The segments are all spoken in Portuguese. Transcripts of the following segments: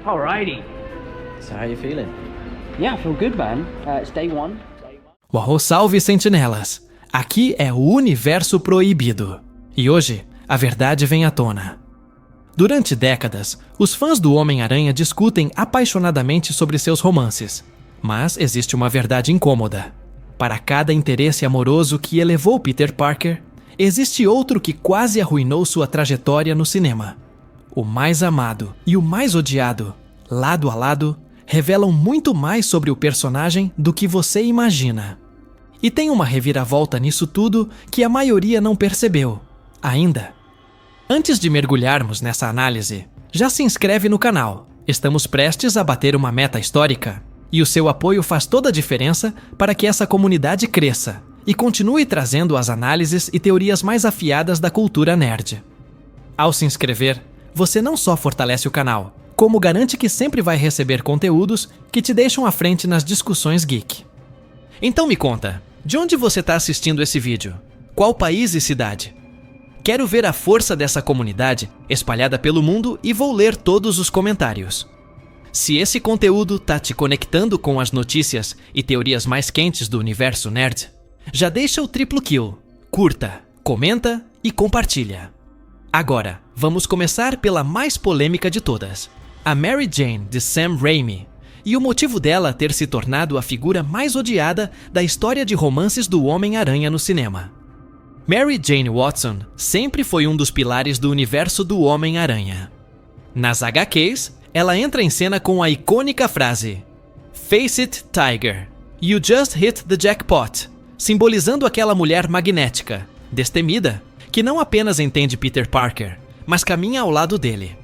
Alrighty. So how you feeling? Yeah, I feel good, man. It's day one. Uau, salve sentinelas! Aqui é o Universo Proibido. E hoje, a verdade vem à tona. Durante décadas, os fãs do Homem-Aranha discutem apaixonadamente sobre seus romances. Mas existe uma verdade incômoda. Para cada interesse amoroso que elevou Peter Parker, existe outro que quase arruinou sua trajetória no cinema. O mais amado e o mais odiado, lado a lado, revelam muito mais sobre o personagem do que você imagina. E tem uma reviravolta nisso tudo que a maioria não percebeu, ainda. Antes de mergulharmos nessa análise, já se inscreve no canal. Estamos prestes a bater uma meta histórica, e o seu apoio faz toda a diferença para que essa comunidade cresça e continue trazendo as análises e teorias mais afiadas da cultura nerd. Ao se inscrever, você não só fortalece o canal, como garante que sempre vai receber conteúdos que te deixam à frente nas discussões geek. Então me conta, de onde você está assistindo esse vídeo? Qual país e cidade? Quero ver a força dessa comunidade espalhada pelo mundo e vou ler todos os comentários. Se esse conteúdo tá te conectando com as notícias e teorias mais quentes do universo nerd, já deixa o triplo kill, curta, comenta e compartilha. Agora, vamos começar pela mais polêmica de todas, a Mary Jane de Sam Raimi, e o motivo dela ter se tornado a figura mais odiada da história de romances do Homem-Aranha no cinema. Mary Jane Watson sempre foi um dos pilares do universo do Homem-Aranha. Nas HQs, ela entra em cena com a icônica frase "Face it, Tiger, you just hit the jackpot", simbolizando aquela mulher magnética, destemida, que não apenas entende Peter Parker, mas caminha ao lado dele.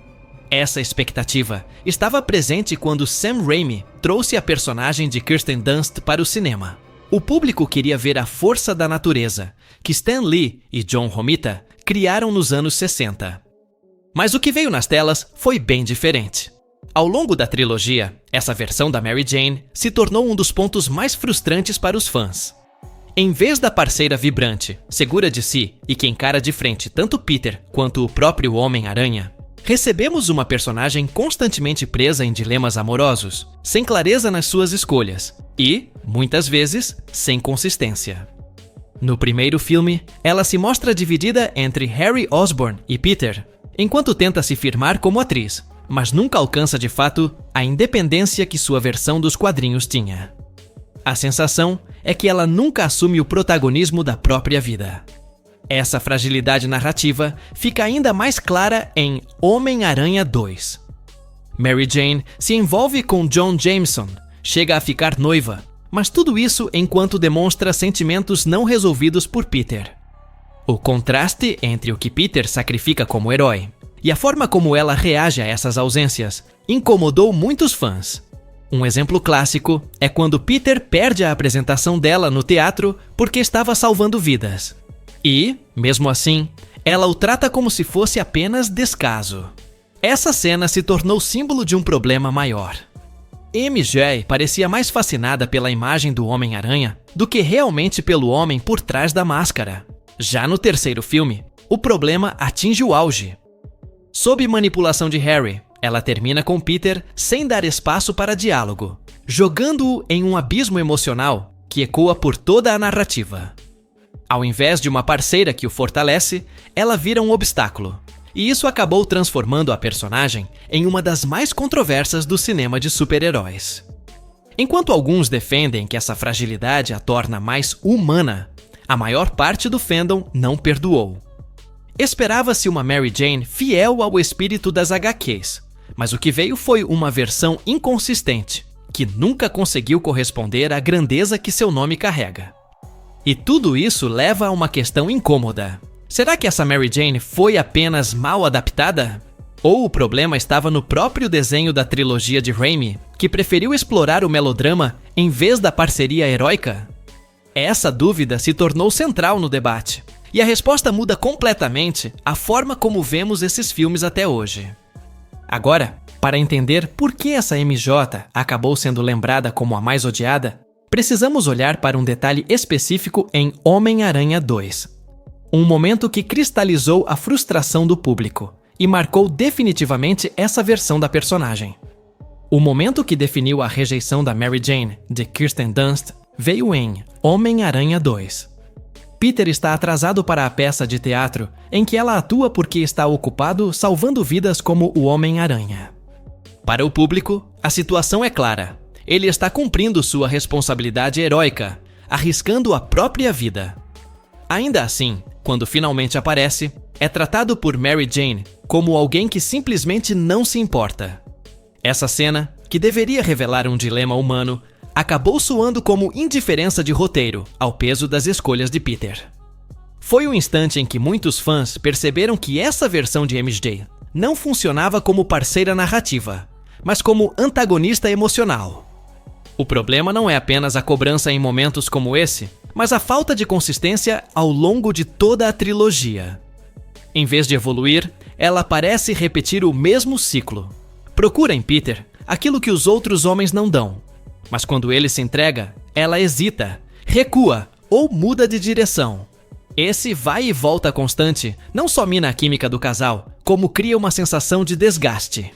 Essa expectativa estava presente quando Sam Raimi trouxe a personagem de Kirsten Dunst para o cinema. O público queria ver a força da natureza, que Stan Lee e John Romita criaram nos anos 60. Mas o que veio nas telas foi bem diferente. Ao longo da trilogia, essa versão da Mary Jane se tornou um dos pontos mais frustrantes para os fãs. Em vez da parceira vibrante, segura de si e que encara de frente tanto Peter quanto o próprio Homem-Aranha, recebemos uma personagem constantemente presa em dilemas amorosos, sem clareza nas suas escolhas e, muitas vezes, sem consistência. No primeiro filme, ela se mostra dividida entre Harry Osborn e Peter, enquanto tenta se firmar como atriz, mas nunca alcança de fato a independência que sua versão dos quadrinhos tinha. A sensação é que ela nunca assume o protagonismo da própria vida. Essa fragilidade narrativa fica ainda mais clara em Homem-Aranha 2. Mary Jane se envolve com John Jameson, chega a ficar noiva, mas tudo isso enquanto demonstra sentimentos não resolvidos por Peter. O contraste entre o que Peter sacrifica como herói e a forma como ela reage a essas ausências incomodou muitos fãs. Um exemplo clássico é quando Peter perde a apresentação dela no teatro porque estava salvando vidas. E, mesmo assim, ela o trata como se fosse apenas descaso. Essa cena se tornou símbolo de um problema maior. MJ parecia mais fascinada pela imagem do Homem-Aranha do que realmente pelo homem por trás da máscara. Já no terceiro filme, o problema atinge o auge. Sob manipulação de Harry, ela termina com Peter sem dar espaço para diálogo, jogando-o em um abismo emocional que ecoa por toda a narrativa. Ao invés de uma parceira que o fortalece, ela vira um obstáculo. E isso acabou transformando a personagem em uma das mais controversas do cinema de super-heróis. Enquanto alguns defendem que essa fragilidade a torna mais humana, a maior parte do fandom não perdoou. Esperava-se uma Mary Jane fiel ao espírito das HQs, mas o que veio foi uma versão inconsistente, que nunca conseguiu corresponder à grandeza que seu nome carrega. E tudo isso leva a uma questão incômoda. Será que essa Mary Jane foi apenas mal adaptada? Ou o problema estava no próprio desenho da trilogia de Raimi, que preferiu explorar o melodrama em vez da parceria heróica? Essa dúvida se tornou central no debate, e a resposta muda completamente a forma como vemos esses filmes até hoje. Agora, para entender por que essa MJ acabou sendo lembrada como a mais odiada, precisamos olhar para um detalhe específico em Homem-Aranha 2. Um momento que cristalizou a frustração do público e marcou definitivamente essa versão da personagem. O momento que definiu a rejeição da Mary Jane, de Kirsten Dunst, veio em Homem-Aranha 2. Peter está atrasado para a peça de teatro em que ela atua porque está ocupado salvando vidas como o Homem-Aranha. Para o público, a situação é clara. Ele está cumprindo sua responsabilidade heróica, arriscando a própria vida. Ainda assim, quando finalmente aparece, é tratado por Mary Jane como alguém que simplesmente não se importa. Essa cena, que deveria revelar um dilema humano, acabou soando como indiferença de roteiro ao peso das escolhas de Peter. Foi o instante em que muitos fãs perceberam que essa versão de MJ não funcionava como parceira narrativa, mas como antagonista emocional. O problema não é apenas a cobrança em momentos como esse, mas a falta de consistência ao longo de toda a trilogia. Em vez de evoluir, ela parece repetir o mesmo ciclo. Procura em Peter aquilo que os outros homens não dão, mas quando ele se entrega, ela hesita, recua ou muda de direção. Esse vai e volta constante não só mina a química do casal, como cria uma sensação de desgaste.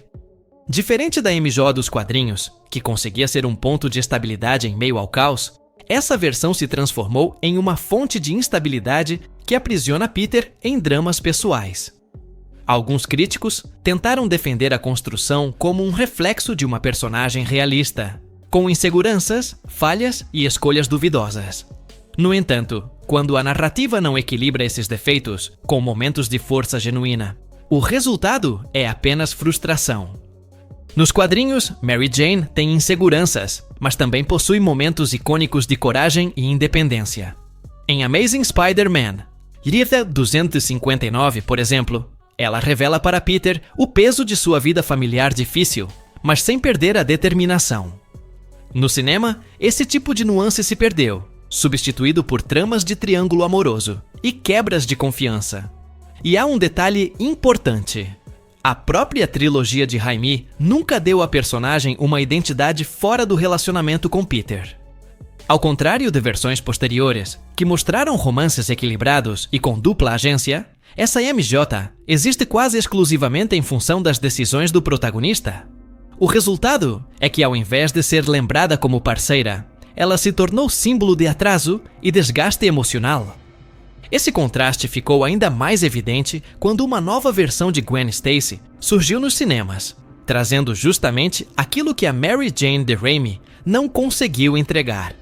Diferente da MJ dos quadrinhos, que conseguia ser um ponto de estabilidade em meio ao caos, essa versão se transformou em uma fonte de instabilidade que aprisiona Peter em dramas pessoais. Alguns críticos tentaram defender a construção como um reflexo de uma personagem realista, com inseguranças, falhas e escolhas duvidosas. No entanto, quando a narrativa não equilibra esses defeitos com momentos de força genuína, o resultado é apenas frustração. Nos quadrinhos, Mary Jane tem inseguranças, mas também possui momentos icônicos de coragem e independência. Em Amazing Spider-Man, Rita 259, por exemplo, ela revela para Peter o peso de sua vida familiar difícil, mas sem perder a determinação. No cinema, esse tipo de nuance se perdeu, substituído por tramas de triângulo amoroso e quebras de confiança. E há um detalhe importante. A própria trilogia de Raimi nunca deu à personagem uma identidade fora do relacionamento com Peter. Ao contrário de versões posteriores, que mostraram romances equilibrados e com dupla agência, essa MJ existe quase exclusivamente em função das decisões do protagonista. O resultado é que, ao invés de ser lembrada como parceira, ela se tornou símbolo de atraso e desgaste emocional. Esse contraste ficou ainda mais evidente quando uma nova versão de Gwen Stacy surgiu nos cinemas, trazendo justamente aquilo que a Mary Jane de Raimi não conseguiu entregar: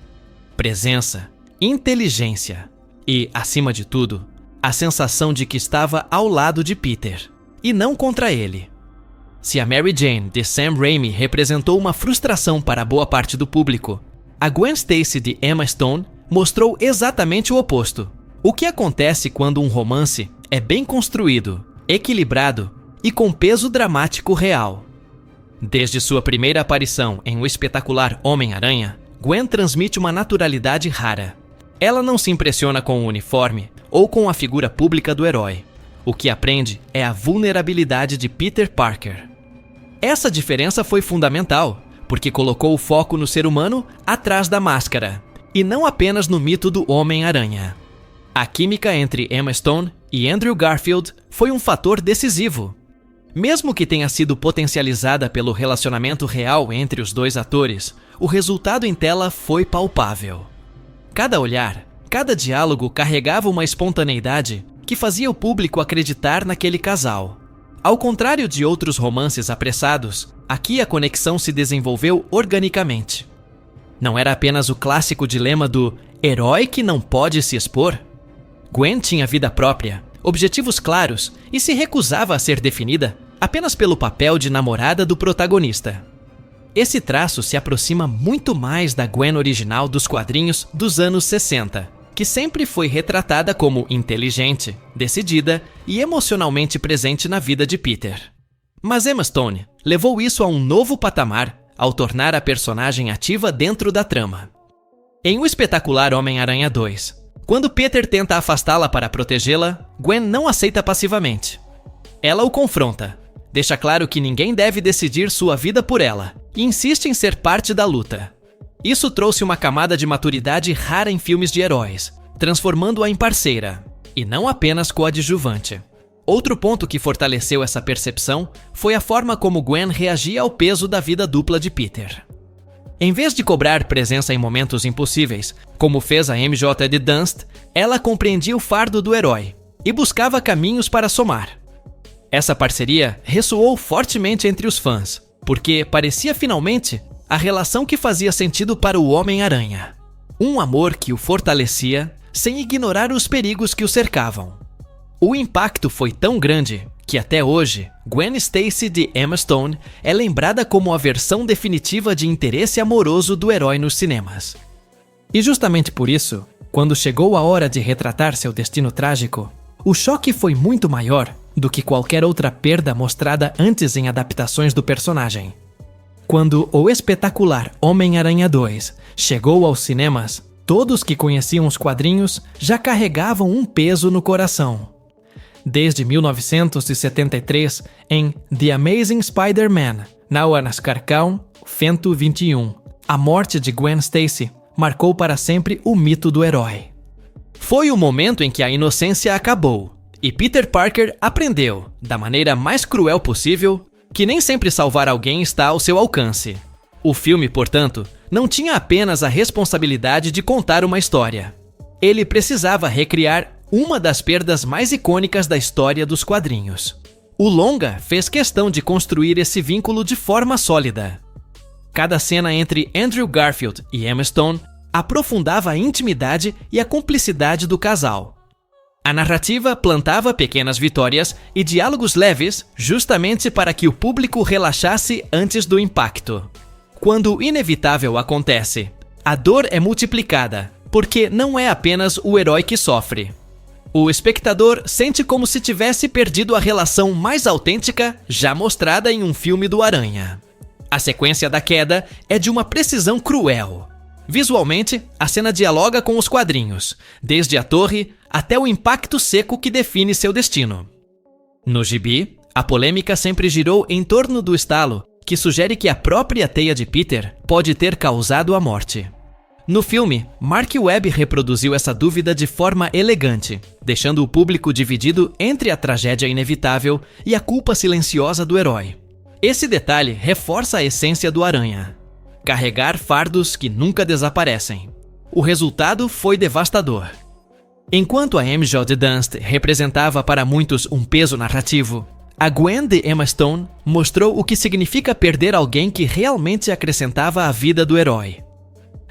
presença, inteligência e, acima de tudo, a sensação de que estava ao lado de Peter, e não contra ele. Se a Mary Jane de Sam Raimi representou uma frustração para boa parte do público, a Gwen Stacy de Emma Stone mostrou exatamente o oposto. O que acontece quando um romance é bem construído, equilibrado e com peso dramático real? Desde sua primeira aparição em O Espetacular Homem-Aranha, Gwen transmite uma naturalidade rara. Ela não se impressiona com o uniforme ou com a figura pública do herói. O que aprende é a vulnerabilidade de Peter Parker. Essa diferença foi fundamental, porque colocou o foco no ser humano atrás da máscara, e não apenas no mito do Homem-Aranha. A química entre Emma Stone e Andrew Garfield foi um fator decisivo. Mesmo que tenha sido potencializada pelo relacionamento real entre os dois atores, o resultado em tela foi palpável. Cada olhar, cada diálogo carregava uma espontaneidade que fazia o público acreditar naquele casal. Ao contrário de outros romances apressados, aqui a conexão se desenvolveu organicamente. Não era apenas o clássico dilema do herói que não pode se expor. Gwen tinha vida própria, objetivos claros e se recusava a ser definida apenas pelo papel de namorada do protagonista. Esse traço se aproxima muito mais da Gwen original dos quadrinhos dos anos 60, que sempre foi retratada como inteligente, decidida e emocionalmente presente na vida de Peter. Mas Emma Stone levou isso a um novo patamar ao tornar a personagem ativa dentro da trama. Em O Espetacular Homem-Aranha 2, quando Peter tenta afastá-la para protegê-la, Gwen não aceita passivamente. Ela o confronta, deixa claro que ninguém deve decidir sua vida por ela e insiste em ser parte da luta. Isso trouxe uma camada de maturidade rara em filmes de heróis, transformando-a em parceira, e não apenas coadjuvante. Outro ponto que fortaleceu essa percepção foi a forma como Gwen reagia ao peso da vida dupla de Peter. Em vez de cobrar presença em momentos impossíveis, como fez a MJ de Dunst, ela compreendia o fardo do herói e buscava caminhos para somar. Essa parceria ressoou fortemente entre os fãs, porque parecia finalmente a relação que fazia sentido para o Homem-Aranha. Um amor que o fortalecia sem ignorar os perigos que o cercavam. O impacto foi tão grande que até hoje, Gwen Stacy de Emma Stone é lembrada como a versão definitiva de interesse amoroso do herói nos cinemas. E justamente por isso, quando chegou a hora de retratar seu destino trágico, o choque foi muito maior do que qualquer outra perda mostrada antes em adaptações do personagem. Quando o espetacular Homem-Aranha 2 chegou aos cinemas, todos que conheciam os quadrinhos já carregavam um peso no coração. Desde 1973, em The Amazing Spider-Man, Nauanas Carcão, Fento 21, a morte de Gwen Stacy marcou para sempre o mito do herói. Foi o momento em que a inocência acabou, e Peter Parker aprendeu, da maneira mais cruel possível, que nem sempre salvar alguém está ao seu alcance. O filme, portanto, não tinha apenas a responsabilidade de contar uma história. Ele precisava recriar uma das perdas mais icônicas da história dos quadrinhos. O longa fez questão de construir esse vínculo de forma sólida. Cada cena entre Andrew Garfield e Emma Stone aprofundava a intimidade e a cumplicidade do casal. A narrativa plantava pequenas vitórias e diálogos leves justamente para que o público relaxasse antes do impacto. Quando o inevitável acontece, a dor é multiplicada, porque não é apenas o herói que sofre. O espectador sente como se tivesse perdido a relação mais autêntica já mostrada em um filme do Aranha. A sequência da queda é de uma precisão cruel. Visualmente, a cena dialoga com os quadrinhos, desde a torre até o impacto seco que define seu destino. No gibi, a polêmica sempre girou em torno do estalo, que sugere que a própria teia de Peter pode ter causado a morte. No filme, Mark Webb reproduziu essa dúvida de forma elegante, deixando o público dividido entre a tragédia inevitável e a culpa silenciosa do herói. Esse detalhe reforça a essência do Aranha: carregar fardos que nunca desaparecem. O resultado foi devastador. Enquanto a MJ de Dunst representava para muitos um peso narrativo, a Gwen de Emma Stone mostrou o que significa perder alguém que realmente acrescentava à vida do herói.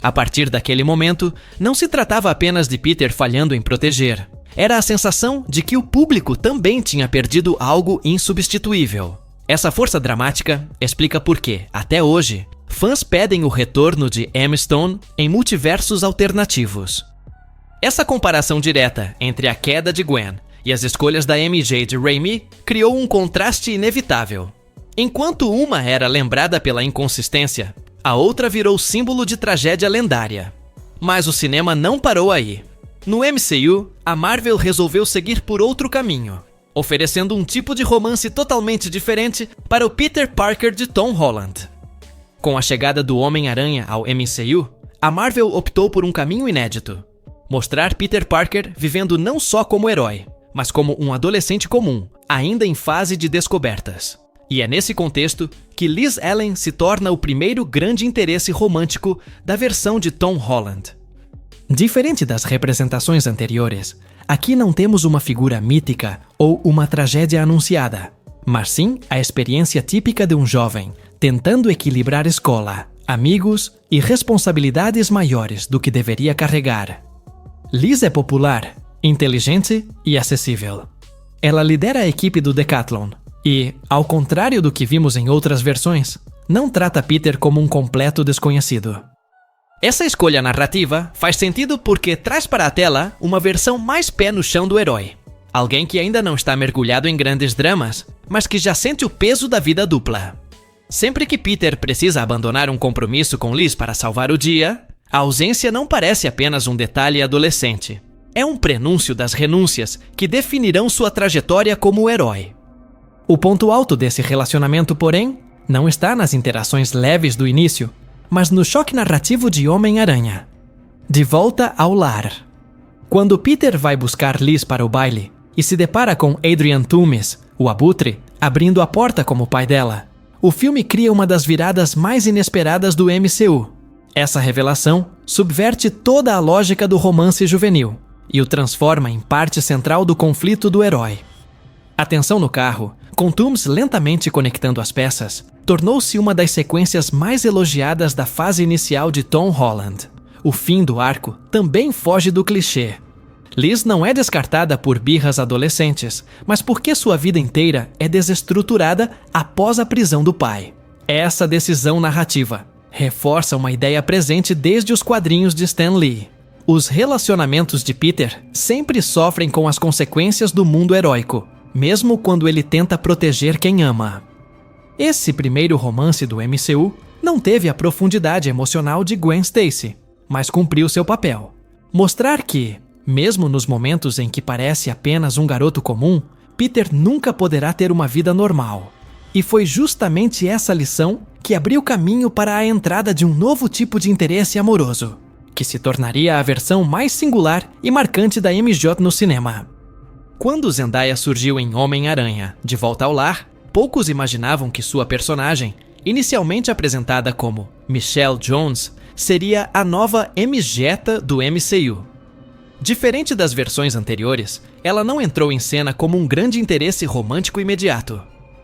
A partir daquele momento, não se tratava apenas de Peter falhando em proteger. Era a sensação de que o público também tinha perdido algo insubstituível. Essa força dramática explica por que, até hoje, fãs pedem o retorno de Emma Stone em multiversos alternativos. Essa comparação direta entre a queda de Gwen e as escolhas da MJ de Raimi criou um contraste inevitável. Enquanto uma era lembrada pela inconsistência, a outra virou símbolo de tragédia lendária. Mas o cinema não parou aí. No MCU, a Marvel resolveu seguir por outro caminho, oferecendo um tipo de romance totalmente diferente para o Peter Parker de Tom Holland. Com a chegada do Homem-Aranha ao MCU, a Marvel optou por um caminho inédito: mostrar Peter Parker vivendo não só como herói, mas como um adolescente comum, ainda em fase de descobertas. E é nesse contexto que Liz Allen se torna o primeiro grande interesse romântico da versão de Tom Holland. Diferente das representações anteriores, aqui não temos uma figura mítica ou uma tragédia anunciada, mas sim a experiência típica de um jovem tentando equilibrar escola, amigos e responsabilidades maiores do que deveria carregar. Liz é popular, inteligente e acessível. Ela lidera a equipe do Decathlon e, ao contrário do que vimos em outras versões, não trata Peter como um completo desconhecido. Essa escolha narrativa faz sentido porque traz para a tela uma versão mais pé no chão do herói. Alguém que ainda não está mergulhado em grandes dramas, mas que já sente o peso da vida dupla. Sempre que Peter precisa abandonar um compromisso com Liz para salvar o dia, a ausência não parece apenas um detalhe adolescente. É um prenúncio das renúncias que definirão sua trajetória como herói. O ponto alto desse relacionamento, porém, não está nas interações leves do início, mas no choque narrativo de Homem-Aranha. De volta ao lar. Quando Peter vai buscar Liz para o baile, e se depara com Adrian Toomes, o Abutre, abrindo a porta como pai dela. O filme cria uma das viradas mais inesperadas do MCU. Essa revelação subverte toda a lógica do romance juvenil e o transforma em parte central do conflito do herói. A tensão no carro, com Toomes lentamente conectando as peças, tornou-se uma das sequências mais elogiadas da fase inicial de Tom Holland. O fim do arco também foge do clichê. Liz não é descartada por birras adolescentes, mas porque sua vida inteira é desestruturada após a prisão do pai. Essa decisão narrativa reforça uma ideia presente desde os quadrinhos de Stan Lee. Os relacionamentos de Peter sempre sofrem com as consequências do mundo heróico, mesmo quando ele tenta proteger quem ama. Esse primeiro romance do MCU não teve a profundidade emocional de Gwen Stacy, mas cumpriu seu papel. Mostrar que, mesmo nos momentos em que parece apenas um garoto comum, Peter nunca poderá ter uma vida normal. E foi justamente essa lição que abriu caminho para a entrada de um novo tipo de interesse amoroso, que se tornaria a versão mais singular e marcante da MJ no cinema. Quando Zendaya surgiu em Homem-Aranha, De Volta ao Lar, poucos imaginavam que sua personagem, inicialmente apresentada como Michelle Jones, seria a nova MJ do MCU. Diferente das versões anteriores, ela não entrou em cena como um grande interesse romântico imediato.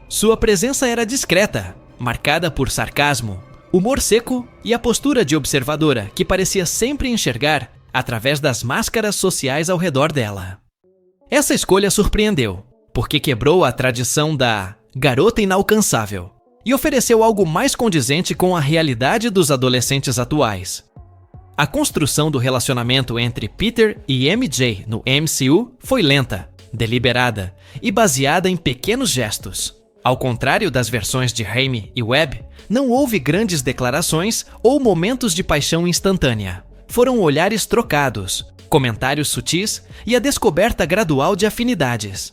Sua presença era discreta, marcada por sarcasmo, humor seco e a postura de observadora que parecia sempre enxergar através das máscaras sociais ao redor dela. Essa escolha surpreendeu, porque quebrou a tradição da garota inalcançável e ofereceu algo mais condizente com a realidade dos adolescentes atuais. A construção do relacionamento entre Peter e MJ no MCU foi lenta, deliberada e baseada em pequenos gestos. Ao contrário das versões de Raimi e Webb, não houve grandes declarações ou momentos de paixão instantânea. Foram olhares trocados, comentários sutis e a descoberta gradual de afinidades.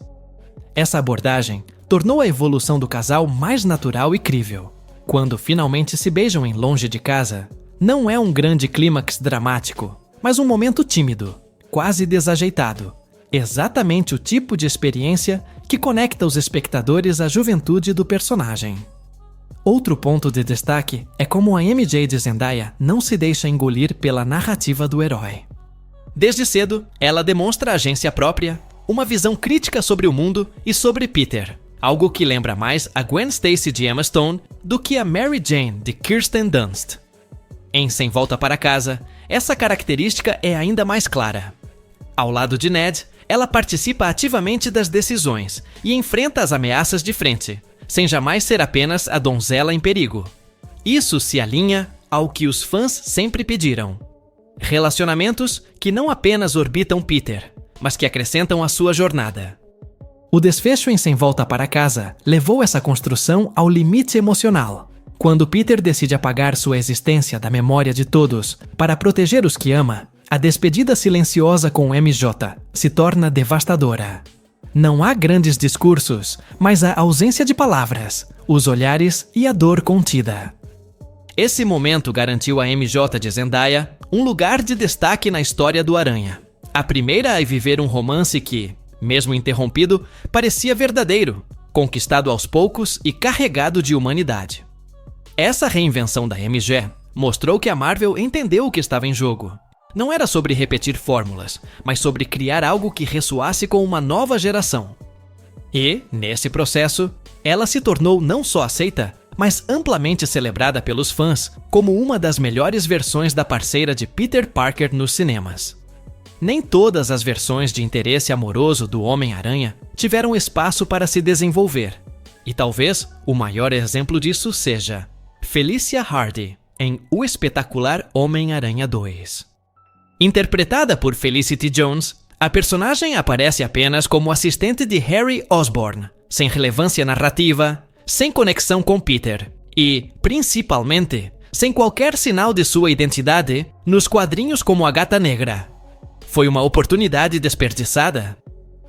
Essa abordagem tornou a evolução do casal mais natural e crível. Quando finalmente se beijam em Longe de Casa, não é um grande clímax dramático, mas um momento tímido, quase desajeitado. Exatamente o tipo de experiência que conecta os espectadores à juventude do personagem. Outro ponto de destaque é como a MJ de Zendaya não se deixa engolir pela narrativa do herói. Desde cedo, ela demonstra agência própria, uma visão crítica sobre o mundo e sobre Peter, algo que lembra mais a Gwen Stacy de Emma Stone do que a Mary Jane de Kirsten Dunst. Em Sem Volta para Casa, essa característica é ainda mais clara. Ao lado de Ned, ela participa ativamente das decisões e enfrenta as ameaças de frente, sem jamais ser apenas a donzela em perigo. Isso se alinha ao que os fãs sempre pediram. Relacionamentos que não apenas orbitam Peter, mas que acrescentam à sua jornada. O desfecho em Sem Volta para Casa levou essa construção ao limite emocional. Quando Peter decide apagar sua existência da memória de todos para proteger os que ama, a despedida silenciosa com MJ se torna devastadora. Não há grandes discursos, mas a ausência de palavras, os olhares e a dor contida. Esse momento garantiu a MJ de Zendaya um lugar de destaque na história do Aranha. A primeira a viver um romance que, mesmo interrompido, parecia verdadeiro, conquistado aos poucos e carregado de humanidade. Essa reinvenção da MJ mostrou que a Marvel entendeu o que estava em jogo. Não era sobre repetir fórmulas, mas sobre criar algo que ressoasse com uma nova geração. E, nesse processo, ela se tornou não só aceita, mas amplamente celebrada pelos fãs como uma das melhores versões da parceira de Peter Parker nos cinemas. Nem todas as versões de interesse amoroso do Homem-Aranha tiveram espaço para se desenvolver. E talvez o maior exemplo disso seja Felicia Hardy, em O Espetacular Homem-Aranha 2. Interpretada por Felicity Jones, a personagem aparece apenas como assistente de Harry Osborn, sem relevância narrativa, sem conexão com Peter e, principalmente, sem qualquer sinal de sua identidade nos quadrinhos como a Gata Negra. Foi uma oportunidade desperdiçada?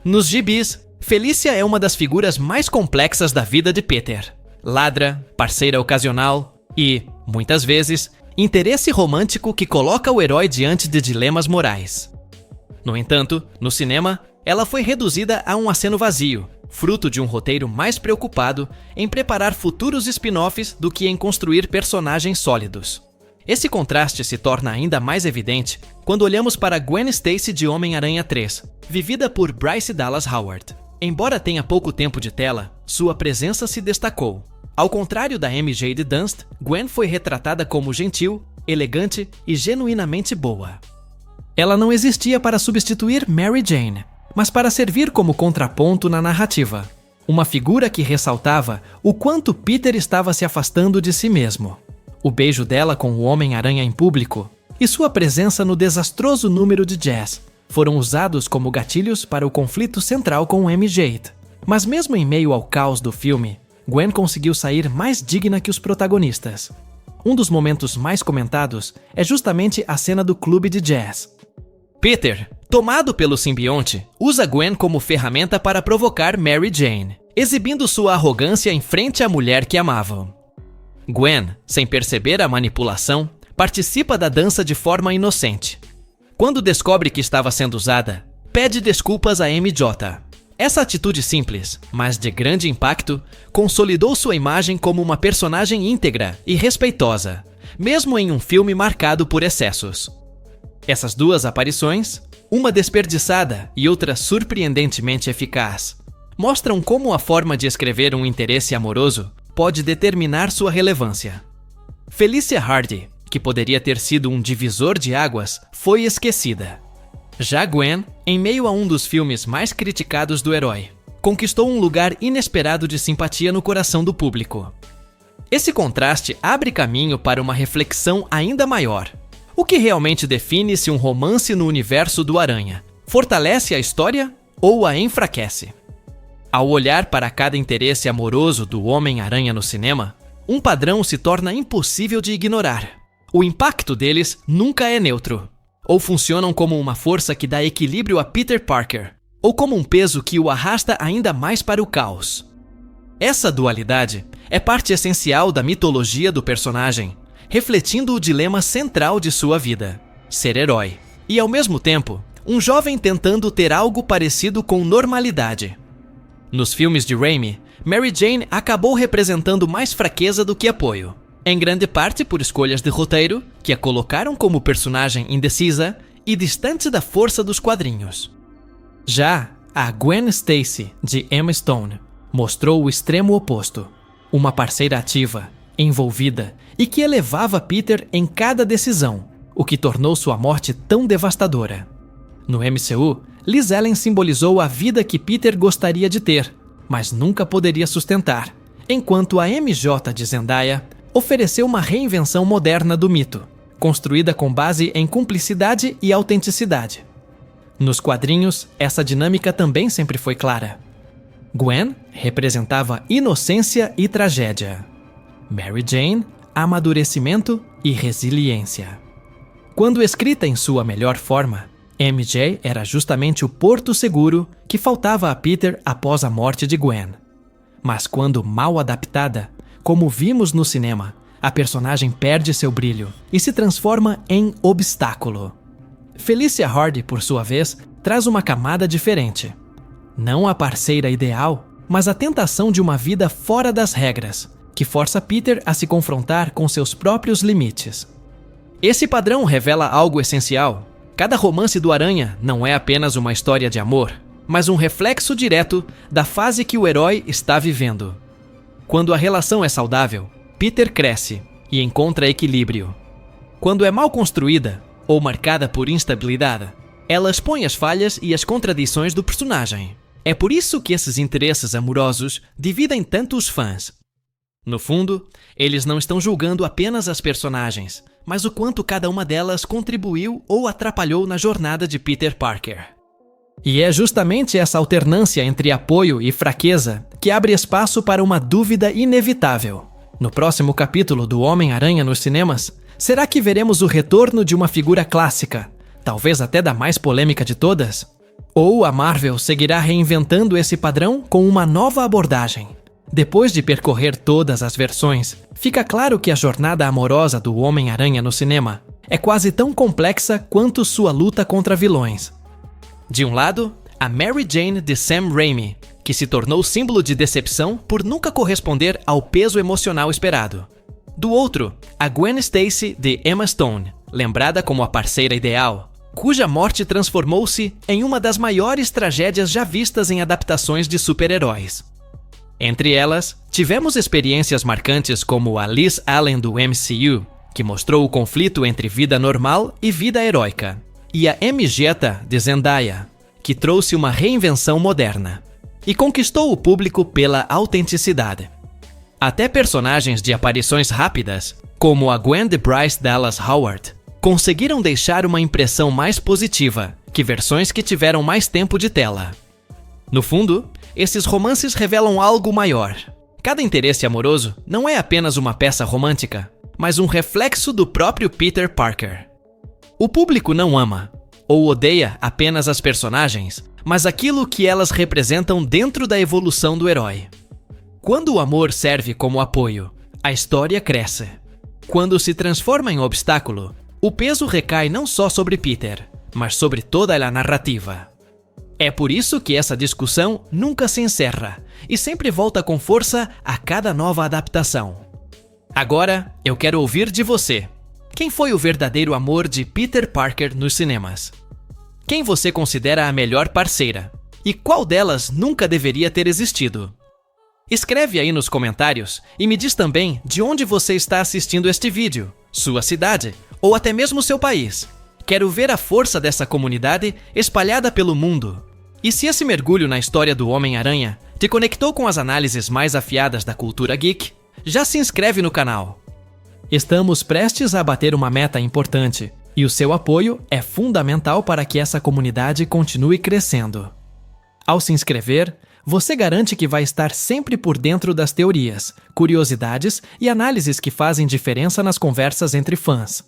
Nos gibis, Felicia é uma das figuras mais complexas da vida de Peter. Ladra, parceira ocasional e, muitas vezes, interesse romântico que coloca o herói diante de dilemas morais. No entanto, no cinema, ela foi reduzida a um aceno vazio, fruto de um roteiro mais preocupado em preparar futuros spin-offs do que em construir personagens sólidos. Esse contraste se torna ainda mais evidente quando olhamos para Gwen Stacy de Homem-Aranha 3, vivida por Bryce Dallas Howard. Embora tenha pouco tempo de tela, sua presença se destacou. Ao contrário da MJ de Dunst, Gwen foi retratada como gentil, elegante e genuinamente boa. Ela não existia para substituir Mary Jane, mas para servir como contraponto na narrativa. Uma figura que ressaltava o quanto Peter estava se afastando de si mesmo. O beijo dela com o Homem-Aranha em público e sua presença no desastroso número de jazz foram usados como gatilhos para o conflito central com o MJ. Mas mesmo em meio ao caos do filme, Gwen conseguiu sair mais digna que os protagonistas. Um dos momentos mais comentados é justamente a cena do clube de jazz. Peter, tomado pelo simbionte, usa Gwen como ferramenta para provocar Mary Jane, exibindo sua arrogância em frente à mulher que amava. Gwen, sem perceber a manipulação, participa da dança de forma inocente. Quando descobre que estava sendo usada, pede desculpas a MJ. Essa atitude simples, mas de grande impacto, consolidou sua imagem como uma personagem íntegra e respeitosa, mesmo em um filme marcado por excessos. Essas duas aparições, uma desperdiçada e outra surpreendentemente eficaz, mostram como a forma de escrever um interesse amoroso pode determinar sua relevância. Felicia Hardy, que poderia ter sido um divisor de águas, foi esquecida. Já Gwen, em meio a um dos filmes mais criticados do herói, conquistou um lugar inesperado de simpatia no coração do público. Esse contraste abre caminho para uma reflexão ainda maior. O que realmente define se um romance no universo do Aranha fortalece a história ou a enfraquece? Ao olhar para cada interesse amoroso do Homem-Aranha no cinema, um padrão se torna impossível de ignorar. O impacto deles nunca é neutro. Ou funcionam como uma força que dá equilíbrio a Peter Parker, ou como um peso que o arrasta ainda mais para o caos. Essa dualidade é parte essencial da mitologia do personagem, refletindo o dilema central de sua vida: ser herói, e ao mesmo tempo, um jovem tentando ter algo parecido com normalidade. Nos filmes de Raimi, Mary Jane acabou representando mais fraqueza do que apoio, em grande parte por escolhas de roteiro que a colocaram como personagem indecisa e distante da força dos quadrinhos. Já a Gwen Stacy, de Emma Stone, mostrou o extremo oposto: uma parceira ativa, envolvida e que elevava Peter em cada decisão, o que tornou sua morte tão devastadora. No MCU, Liz Allen simbolizou a vida que Peter gostaria de ter, mas nunca poderia sustentar, enquanto a MJ de Zendaya ofereceu uma reinvenção moderna do mito, construída com base em cumplicidade e autenticidade. Nos quadrinhos, essa dinâmica também sempre foi clara. Gwen representava inocência e tragédia. Mary Jane, amadurecimento e resiliência. Quando escrita em sua melhor forma, MJ era justamente o porto seguro que faltava a Peter após a morte de Gwen. Mas quando mal adaptada, como vimos no cinema, a personagem perde seu brilho e se transforma em obstáculo. Felicia Hardy, por sua vez, traz uma camada diferente. Não a parceira ideal, mas a tentação de uma vida fora das regras, que força Peter a se confrontar com seus próprios limites. Esse padrão revela algo essencial. Cada romance do Aranha não é apenas uma história de amor, mas um reflexo direto da fase que o herói está vivendo. Quando a relação é saudável, Peter cresce e encontra equilíbrio. Quando é mal construída ou marcada por instabilidade, ela expõe as falhas e as contradições do personagem. É por isso que esses interesses amorosos dividem tanto os fãs. No fundo, eles não estão julgando apenas as personagens, mas o quanto cada uma delas contribuiu ou atrapalhou na jornada de Peter Parker. E é justamente essa alternância entre apoio e fraqueza que abre espaço para uma dúvida inevitável. No próximo capítulo do Homem-Aranha nos cinemas, será que veremos o retorno de uma figura clássica, talvez até da mais polêmica de todas? Ou a Marvel seguirá reinventando esse padrão com uma nova abordagem? Depois de percorrer todas as versões, fica claro que a jornada amorosa do Homem-Aranha no cinema é quase tão complexa quanto sua luta contra vilões. De um lado, a Mary Jane de Sam Raimi, que se tornou símbolo de decepção por nunca corresponder ao peso emocional esperado. Do outro, a Gwen Stacy de Emma Stone, lembrada como a parceira ideal, cuja morte transformou-se em uma das maiores tragédias já vistas em adaptações de super-heróis. Entre elas, tivemos experiências marcantes como a Liz Allen do MCU, que mostrou o conflito entre vida normal e vida heróica, e a MJ de Zendaya, que trouxe uma reinvenção moderna e conquistou o público pela autenticidade. Até personagens de aparições rápidas, como a Gwen de Bryce Dallas Howard, conseguiram deixar uma impressão mais positiva que versões que tiveram mais tempo de tela. No fundo, esses romances revelam algo maior. Cada interesse amoroso não é apenas uma peça romântica, mas um reflexo do próprio Peter Parker. O público não ama ou odeia apenas as personagens, mas aquilo que elas representam dentro da evolução do herói. Quando o amor serve como apoio, a história cresce. Quando se transforma em obstáculo, o peso recai não só sobre Peter, mas sobre toda a narrativa. É por isso que essa discussão nunca se encerra e sempre volta com força a cada nova adaptação. Agora, eu quero ouvir de você. Quem foi o verdadeiro amor de Peter Parker nos cinemas? Quem você considera a melhor parceira? E qual delas nunca deveria ter existido? Escreve aí nos comentários e me diz também de onde você está assistindo este vídeo, sua cidade ou até mesmo seu país. Quero ver a força dessa comunidade espalhada pelo mundo. E se esse mergulho na história do Homem-Aranha te conectou com as análises mais afiadas da cultura geek, já se inscreve no canal. Estamos prestes a bater uma meta importante, e o seu apoio é fundamental para que essa comunidade continue crescendo. Ao se inscrever, você garante que vai estar sempre por dentro das teorias, curiosidades e análises que fazem diferença nas conversas entre fãs.